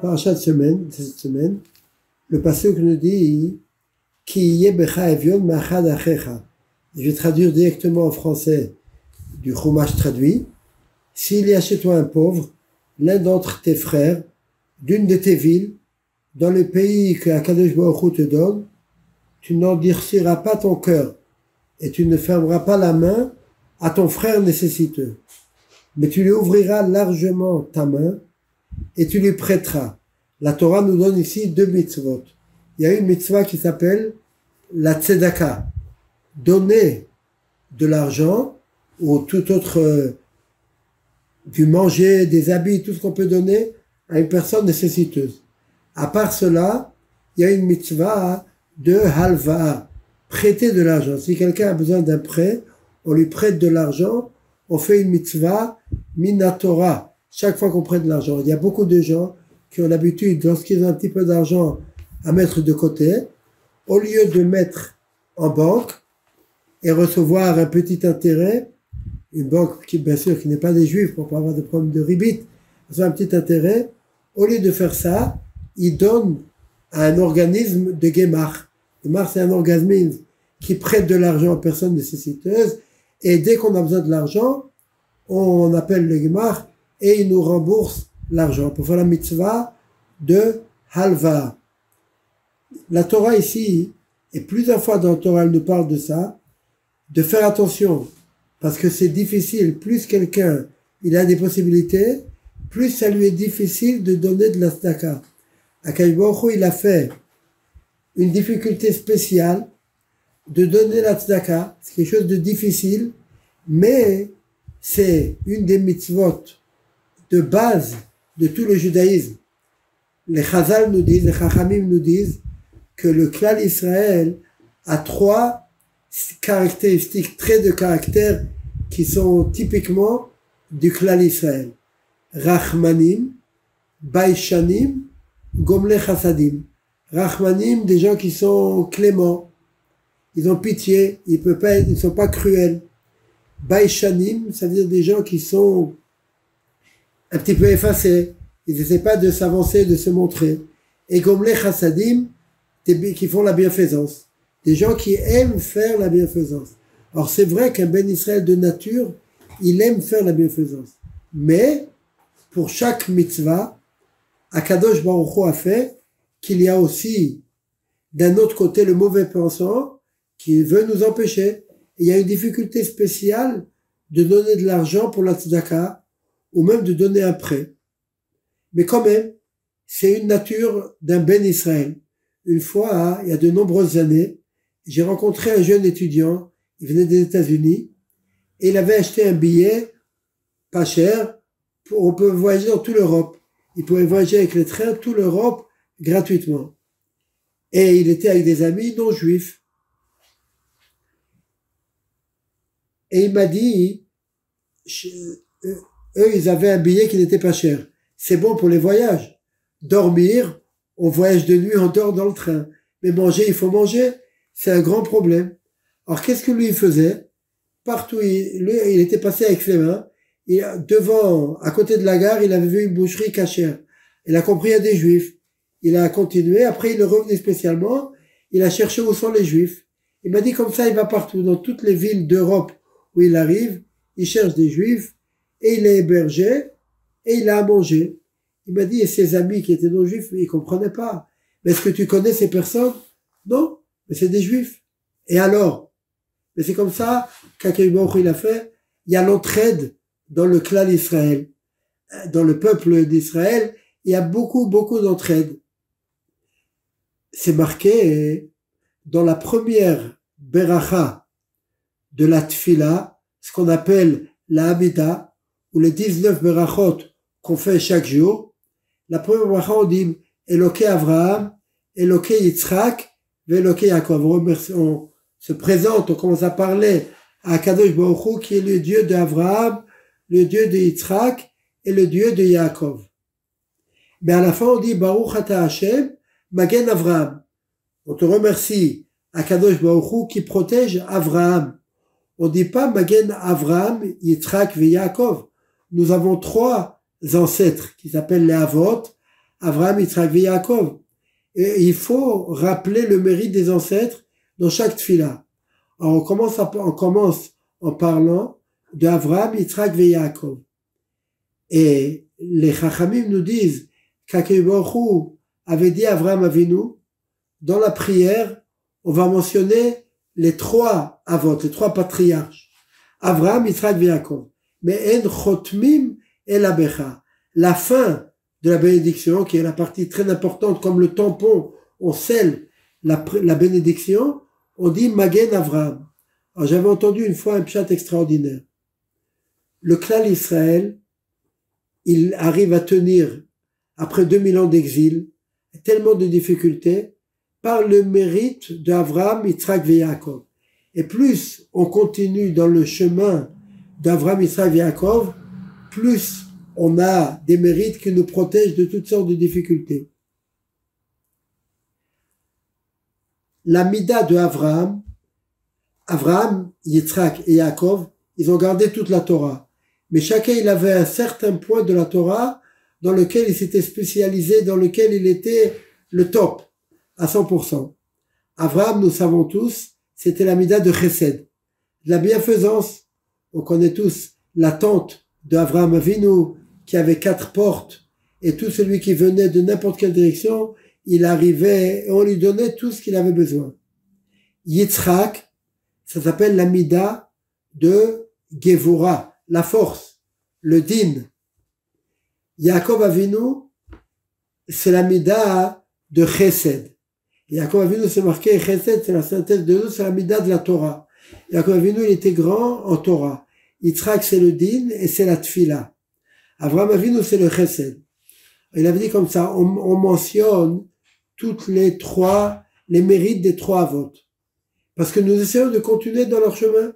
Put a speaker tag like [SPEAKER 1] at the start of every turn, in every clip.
[SPEAKER 1] paracha de cette semaine, le pasuk nous dit Ki yeh becha evion ma'achad achecha. Je vais traduire directement en français du Chumash traduit. S'il y a chez toi un pauvre, l'un d'entre tes frères, d'une de tes villes, dans le pays que Akadosh Baruch Hu te donne, tu n'endurciras pas ton cœur et tu ne fermeras pas la main à ton frère nécessiteux. Mais tu lui ouvriras largement ta main et tu lui prêteras. La Torah nous donne ici 2 mitzvot. Il y a une mitzvah qui s'appelle la tzedaka, donner de l'argent ou tout autre, du manger, des habits, tout ce qu'on peut donner à une personne nécessiteuse. À part cela, il y a une mitzvah de halva, prêter de l'argent. Si quelqu'un a besoin d'un prêt, on lui prête de l'argent, on fait une mitzvah minatora. Chaque fois qu'on prête de l'argent, il y a beaucoup de gens qui ont l'habitude, lorsqu'ils ont un petit peu d'argent à mettre de côté, au lieu de mettre en banque et recevoir un petit intérêt, une banque qui, bien sûr, qui n'est pas des juifs pour pas avoir de problème de ribit, un petit intérêt, au lieu de faire ça, ils donnent à un organisme de Gemar. Gemar, c'est un organisme qui prête de l'argent aux personnes nécessiteuses, et dès qu'on a besoin de l'argent, on appelle le Gemar et il nous rembourse l'argent pour faire la mitzvah de halva. La Torah ici, et plusieurs fois dans la Torah, elle nous parle de ça, de faire attention, parce que c'est difficile. Plus quelqu'un, il a des possibilités, plus ça lui est difficile de donner de la tzedaka. Akadosh Baruch Hu, il a fait une difficulté spéciale de donner la tzedaka. C'est quelque chose de difficile, mais c'est une des mitzvot de base de tout le judaïsme. Les Chazal nous disent, les Chachamim nous disent que le Klal Israël a 3 caractéristiques, traits de caractère qui sont typiquement du Klal Israël. Rachmanim, Baishanim, Gomle Chassadim. Rachmanim, des gens qui sont cléments, ils ont pitié, ils ne sont pas cruels. Baishanim, ça veut dire des gens qui sont un petit peu effacés, ils n'essaient pas de s'avancer, de se montrer. Et Gomle Chassadim, qui font la bienfaisance, des gens qui aiment faire la bienfaisance. Alors c'est vrai qu'un Ben Israël de nature, il aime faire la bienfaisance. Mais, pour chaque mitzvah, Akadosh Baruch Hu a fait qu'il y a aussi, d'un autre côté, le mauvais pensant qui veut nous empêcher. Et il y a une difficulté spéciale de donner de l'argent pour la tzedaka, ou même de donner un prêt. Mais quand même, c'est une nature d'un Ben Israël. Une fois, il y a de nombreuses années, j'ai rencontré un jeune étudiant, il venait des États-Unis, et il avait acheté un billet pas cher, on peut voyager dans toute l'Europe. Il pouvait voyager avec les trains toute l'Europe gratuitement. Et il était avec des amis non juifs. Et il m'a dit, eux, ils avaient un billet qui n'était pas cher. C'est bon pour les voyages. Dormir, on voyage de nuit, on dort dans le train. Mais manger, il faut manger. C'est un grand problème. Alors, qu'est-ce que lui faisait? Partout, il était passé avec ses mains. Et devant, à côté de la gare, il avait vu une boucherie cachère. Il a compris à des juifs. Il a continué. Après, il est revenu spécialement. Il a cherché où sont les juifs. Il m'a dit comme ça, il va partout. Dans toutes les villes d'Europe où il arrive, il cherche des juifs. Et il est hébergé. Et il a à manger. Il m'a dit, et ses amis qui étaient non juifs, ils comprenaient pas. Mais est-ce que tu connais ces personnes? Non, mais c'est des juifs. Et alors? Mais c'est comme ça qu'Akadosh Baruch Hu il a fait. Il y a l'entraide dans le clan d'Israël. Dans le peuple d'Israël, il y a beaucoup d'entraide. C'est marqué dans la première beracha de la tfila, ce qu'on appelle la Hamida, ou les 19 berachot qu'on fait chaque jour. La première beracha, on dit Eloké Avraham, Eloké Yitzhak, Eloké Yaakov. On se présente, on commence à parler à Akadosh Baruch Hu, qui est le Dieu d'Avraham, le Dieu de Yitzhak et le Dieu de Yaakov. Mais à la fin, on dit Baruch Ata Hashem, Magen Avraham. On te remercie, Akadosh Baruch Hu, qui protège Avraham. On dit pas Magen Avraham, Yitzhak et Yaakov. Nous avons 3 ancêtres qui s'appellent les Avot, Avraham, Yitzhak et Yaakov. Et il faut rappeler le mérite des ancêtres dans chaque tfila. Alors on commence en parlant d'Avraham, Yitzhak et Yaakov. Et les Chachamim nous disent qu'Akadosh Baruch Hu avait dit à Avraham Avinu, dans la prière, on va mentionner les trois avot, les trois patriarches. Avraham, Yitzhak et Yaakov. Mais en chotmim el abecha. La fin de la bénédiction, qui est la partie très importante, comme le tampon, on scelle la bénédiction, on dit Magen Avraham. Alors j'avais entendu une fois un pshat extraordinaire. Le Klal Israël, il arrive à tenir, après 2000 ans d'exil, tellement de difficultés, par le mérite d'Avraham, Yitzhak et Yaakov. Et plus on continue dans le chemin d'Avraham, Yitzhak et Yaakov, plus on a des mérites qui nous protègent de toutes sortes de difficultés. La mida de Avraham, Yitzhak et Yaakov, ils ont gardé toute la Torah. Mais chacun, il avait un certain point de la Torah dans lequel il s'était spécialisé, dans lequel il était le top, à 100%. Avraham, nous savons tous, c'était la mida de Chesed, de la bienfaisance. On connaît tous la tente d'Avraham Avinu, qui avait 4 portes, et tout celui qui venait de n'importe quelle direction, il arrivait, et on lui donnait tout ce qu'il avait besoin. Yitzhak, ça s'appelle la mida de Gevura, la force, le din. Yaakov Avinu, c'est la mida de Chesed. Yaakov Avinu, c'est marqué Chesed, c'est la synthèse de deux, c'est la mida de la Torah. Yaakov Avinu, il était grand en Torah. Yitzhak, c'est le din et c'est la tfila. Avraham Avinu, c'est le Chesed. Il avait dit comme ça, on mentionne toutes les mérites des trois avot. Parce que nous essayons de continuer dans leur chemin.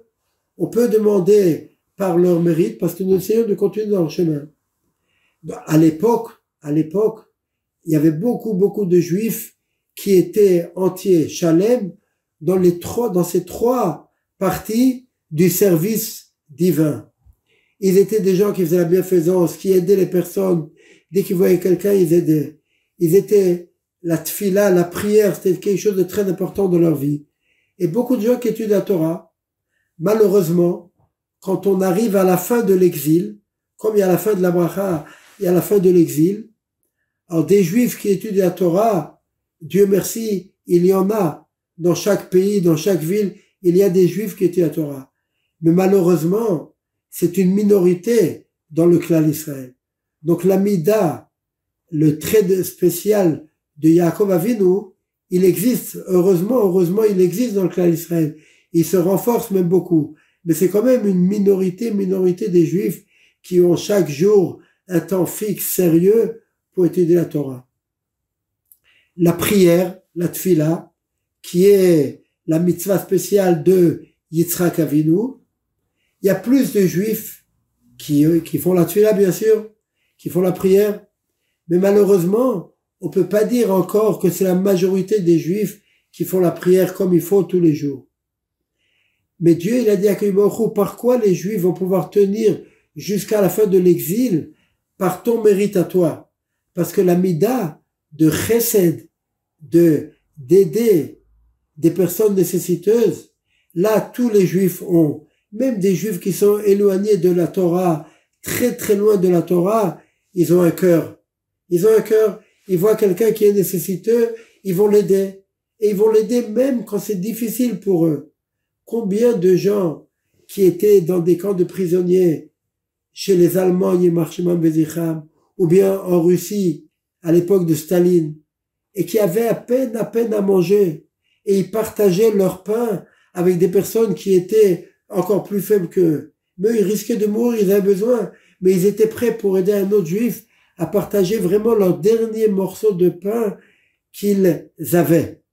[SPEAKER 1] On peut demander par leur mérite, parce que nous essayons de continuer dans leur chemin. À l'époque, il y avait beaucoup de juifs qui étaient entiers, shalem, dans ces trois parties du service divin. Ils étaient des gens qui faisaient la bienfaisance, qui aidaient les personnes. Dès qu'ils voyaient quelqu'un, ils aidaient. Ils étaient, la tfila, la prière, c'était quelque chose de très important dans leur vie. Et beaucoup de gens qui étudient la Torah, malheureusement, quand on arrive à la fin de l'exil, comme il y a la fin de la bracha, il y a la fin de l'exil, alors des juifs qui étudient la Torah, Dieu merci, il y en a dans chaque pays, dans chaque ville, il y a des juifs qui étudient la Torah. Mais malheureusement, c'est une minorité dans le clan Israël. Donc la mida, le trait spécial de Yaakov Avinu, il existe, heureusement il existe dans le clan Israël. Il se renforce même beaucoup. Mais c'est quand même une minorité des juifs qui ont chaque jour un temps fixe, sérieux, pour étudier la Torah. La prière, la tfila, qui est la mitzvah spéciale de Yitzhak Avinu, il y a plus de juifs qui font la tfila, bien sûr, qui font la prière, mais malheureusement, on peut pas dire encore que c'est la majorité des juifs qui font la prière comme il faut tous les jours. Mais Dieu, il a dit à Akadosh Baruch Hu, par quoi les juifs vont pouvoir tenir jusqu'à la fin de l'exil? Par ton mérite à toi. Parce que la mida de chesed, d'aider des personnes nécessiteuses, là, tous les juifs ont. Même des juifs qui sont éloignés de la Torah, très très loin de la Torah, ils ont un cœur. Ils ont un cœur. Ils voient quelqu'un qui est nécessiteux, ils vont l'aider. Et ils vont l'aider même quand c'est difficile pour eux. Combien de gens qui étaient dans des camps de prisonniers chez les Allemands, Yemarshimam Bezicham, ou bien en Russie, à l'époque de Staline, et qui avaient à peine à manger, et ils partageaient leur pain avec des personnes qui étaient encore plus faibles qu'eux. Mais ils risquaient de mourir, ils avaient besoin, mais ils étaient prêts pour aider un autre juif à partager vraiment leur dernier morceau de pain qu'ils avaient.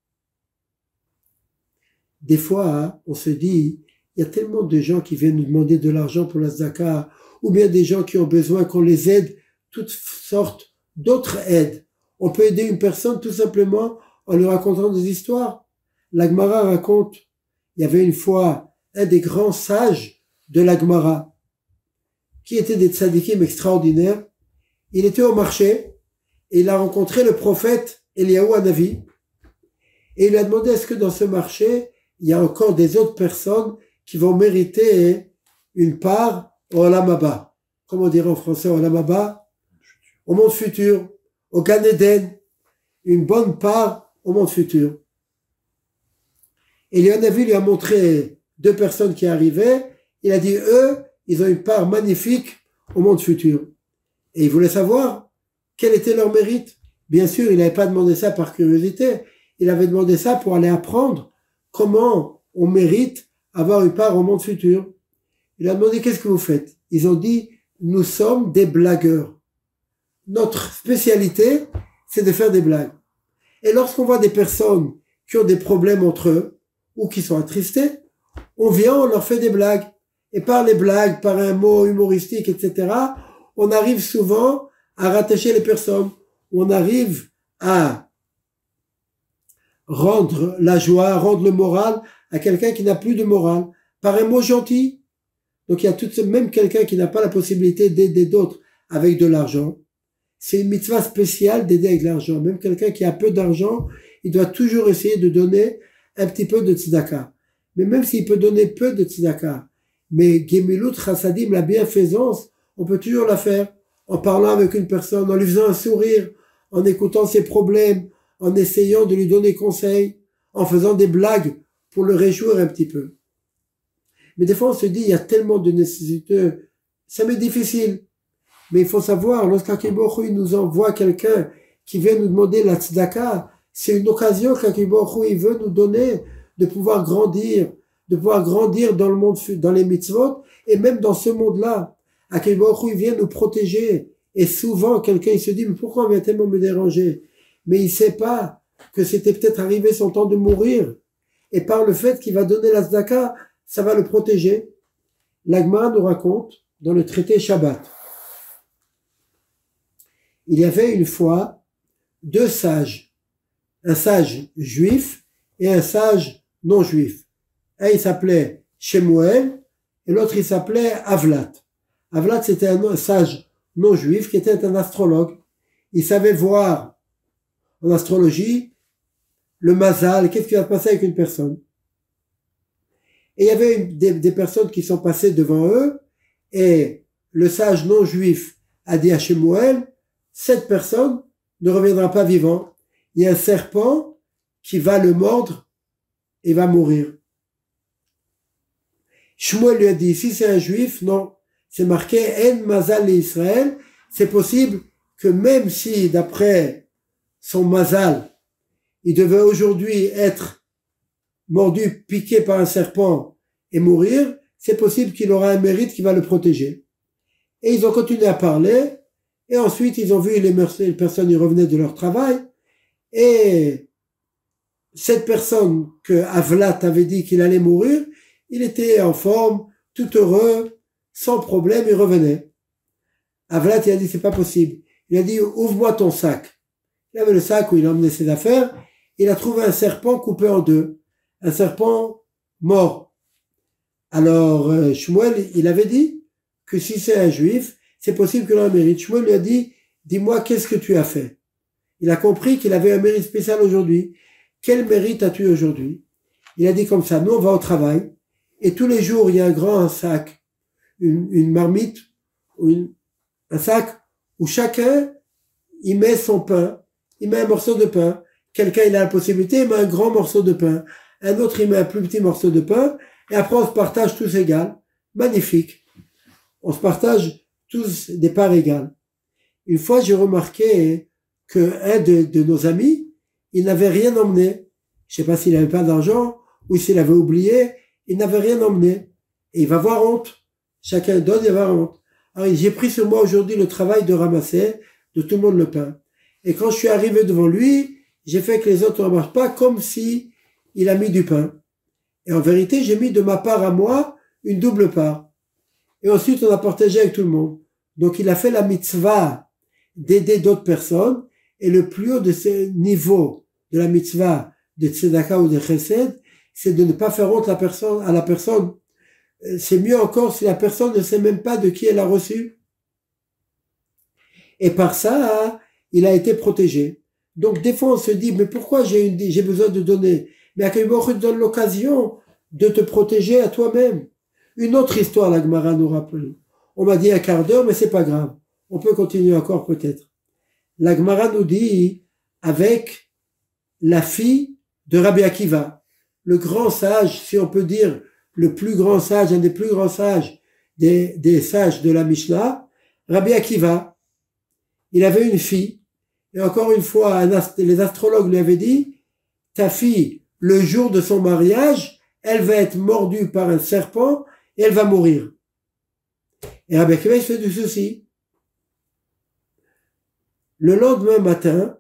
[SPEAKER 1] Des fois, on se dit, il y a tellement de gens qui viennent nous demander de l'argent pour la zaka, ou bien des gens qui ont besoin qu'on les aide, toutes sortes d'autres aides. On peut aider une personne tout simplement en lui racontant des histoires. La Gemara raconte, il y avait une fois un des grands sages de la Gemara, qui était des tzadikim extraordinaires. Il était au marché, et il a rencontré le prophète Eliyahu Hanavi, et il lui a demandé est-ce que dans ce marché, il y a encore des autres personnes qui vont mériter une part au Olam Haba. Comment on dirait en français au Olam Haba? Au monde futur, au Gan Eden, une bonne part au monde futur. Et Eliyahu Hanavi lui a montré 2 personnes qui arrivaient, il a dit eux, ils ont une part magnifique au monde futur. Et il voulait savoir quel était leur mérite. Bien sûr, il n'avait pas demandé ça par curiosité, il avait demandé ça pour aller apprendre comment on mérite avoir une part au monde futur. Il a demandé qu'est-ce que vous faites? Ils ont dit nous sommes des blagueurs. Notre spécialité, c'est de faire des blagues. Et lorsqu'on voit des personnes qui ont des problèmes entre eux ou qui sont attristés, on vient, on leur fait des blagues. Et par les blagues, par un mot humoristique, etc., on arrive souvent à rattacher les personnes. On arrive à rendre la joie, rendre le moral à quelqu'un qui n'a plus de morale, par un mot gentil. Donc il y a même quelqu'un qui n'a pas la possibilité d'aider d'autres avec de l'argent. C'est une mitzvah spéciale d'aider avec l'argent. Même quelqu'un qui a peu d'argent, il doit toujours essayer de donner un petit peu de tzedaka. Mais même s'il peut donner peu de tzedaka, mais Gemilut Chassadim, la bienfaisance, on peut toujours la faire en parlant avec une personne, en lui faisant un sourire, en écoutant ses problèmes, en essayant de lui donner conseil, en faisant des blagues pour le réjouir un petit peu. Mais des fois on se dit, il y a tellement de nécessiteux, ça m'est difficile. Mais il faut savoir, lorsqu'Akadosh Baruch Hu nous envoie quelqu'un qui vient nous demander la tzedaka, c'est une occasion qu'Akadosh Baruch Hu il veut nous donner de pouvoir grandir dans le monde, dans les mitzvot, et même dans ce monde-là. Akadosh Baruch Hu il vient nous protéger. Et souvent, quelqu'un il se dit, mais pourquoi on vient tellement me déranger? Mais il sait pas que c'était peut-être arrivé son temps de mourir. Et par le fait qu'il va donner la tzedaka, ça va le protéger. L'Agmara nous raconte, dans le traité Shabbat, il y avait une fois 2 sages, un sage juif et un sage non juif. Un il s'appelait Shemuel et l'autre il s'appelait Avlat. Avlat c'était un sage non juif qui était un astrologue. Il savait voir en astrologie le mazal, qu'est-ce qui va se passer avec une personne. Et il y avait des personnes qui sont passées devant eux et le sage non juif a dit à Shemuel, cette personne ne reviendra pas vivant. Il y a un serpent qui va le mordre et va mourir. Shmuel lui a dit, si c'est un juif, non. C'est marqué, En Mazal Israël. C'est possible que même si, d'après son Mazal, il devait aujourd'hui être mordu, piqué par un serpent et mourir, c'est possible qu'il aura un mérite qui va le protéger. Et ils ont continué à parler. Et ensuite, ils ont vu les personnes, ils revenaient de leur travail. Et cette personne que Avlat avait dit qu'il allait mourir, il était en forme, tout heureux, sans problème, il revenait. Avlat, il a dit, c'est pas possible. Il a dit, ouvre-moi ton sac. Il avait le sac où il emmenait ses affaires. Il a trouvé un serpent coupé en 2. Un serpent mort. Alors, Shmuel, il avait dit que si c'est un juif, c'est possible que l'on ait un mérite. Shmuel lui a dit, dis-moi, qu'est-ce que tu as fait? Il a compris qu'il avait un mérite spécial aujourd'hui. Quel mérite as-tu aujourd'hui? Il a dit comme ça, nous on va au travail, et tous les jours il y a un grand sac, une marmite, un sac, où chacun, il met son pain, il met un morceau de pain. Quelqu'un, il a la possibilité, il met un grand morceau de pain. Un autre, il met un plus petit morceau de pain, et après on se partage tous égal. Magnifique. On se partage tous des parts égales. Une fois, j'ai remarqué que un de nos amis, il n'avait rien emmené. Je sais pas s'il avait pas d'argent ou s'il avait oublié, il n'avait rien emmené. Et il va avoir honte. Chacun donne, il va avoir honte. Alors, j'ai pris sur moi aujourd'hui le travail de ramasser de tout le monde le pain. Et quand je suis arrivé devant lui, j'ai fait que les autres ne remarquent pas comme si il a mis du pain. Et en vérité, j'ai mis de ma part à moi une double part. Et ensuite, on a partagé avec tout le monde. Donc, il a fait la mitzvah d'aider d'autres personnes. Et le plus haut de ce niveau de la mitzvah de tzedaka ou de chesed, c'est de ne pas faire honte à la personne. C'est mieux encore si la personne ne sait même pas de qui elle a reçu. Et par ça, il a été protégé. Donc des fois on se dit, mais pourquoi j'ai besoin de donner? Mais Akadosh Baruch Hu te donne l'occasion de te protéger à toi-même. Une autre histoire, la Gemara nous rappelle. On m'a dit un quart d'heure, mais c'est pas grave. On peut continuer encore peut-être. La Gemara nous dit, avec la fille de Rabbi Akiva, le grand sage, si on peut dire, le plus grand sage, un des plus grands sages des sages de la Mishnah, Rabbi Akiva, il avait une fille, et encore une fois, les astrologues lui avaient dit, ta fille, le jour de son mariage, elle va être mordue par un serpent et elle va mourir. Et Rabbi Akiva, il se fait du souci. Le lendemain matin,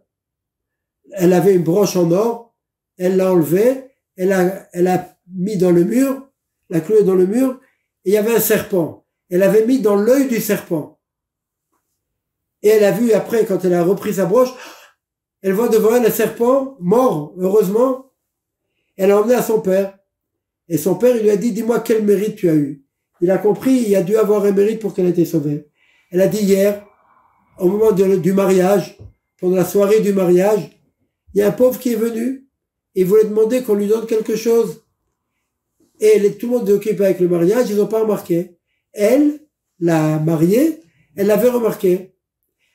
[SPEAKER 1] elle avait une broche en or, elle l'a enlevée, elle a mis dans le mur, l'a clouée dans le mur, et il y avait un serpent. Elle avait mis dans l'œil du serpent. Et elle a vu après, quand elle a repris sa broche, elle voit devant elle un serpent mort, heureusement. Elle l'a emmené à son père. Et son père, il lui a dit, dis-moi quel mérite tu as eu. Il a compris, il a dû avoir un mérite pour qu'elle ait été sauvée. Elle a dit hier, au moment du mariage, pendant la soirée du mariage, il y a un pauvre qui est venu, et il voulait demander qu'on lui donne quelque chose. Et tout le monde est occupé avec le mariage, ils n'ont pas remarqué. Elle, la mariée, elle l'avait remarqué.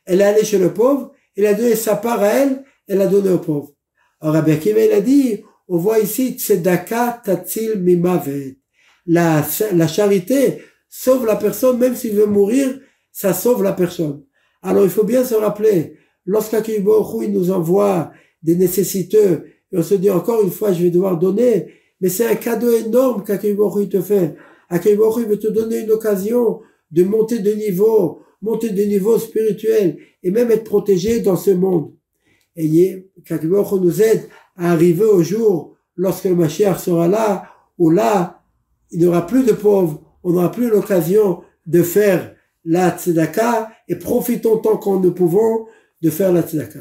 [SPEAKER 1] Elle est allée chez le pauvre, elle a donné sa part à elle, elle l'a donné au pauvre. Alors Rabbi Akiva, il a dit, on voit ici, tzedaka tatzil mimavet. La charité sauve la personne, même s'il veut mourir, ça sauve la personne. Alors il faut bien se rappeler, lorsqu'Akadosh Baruch Hu, il nous envoie des nécessiteux, et on se dit encore une fois, je vais devoir donner, mais c'est un cadeau énorme qu'Akadosh Baruch Hu te fait. Akadosh Baruch Hu veut te donner une occasion de monter de niveau spirituel, et même être protégé dans ce monde. Et qu'Akadosh Baruch Hu nous aide à arriver au jour, lorsque le Mashiach sera là, où là, il n'y aura plus de pauvres, on n'aura plus l'occasion de faire la tzedaka, et profitons tant qu'on nous pouvons de faire la tzedaka.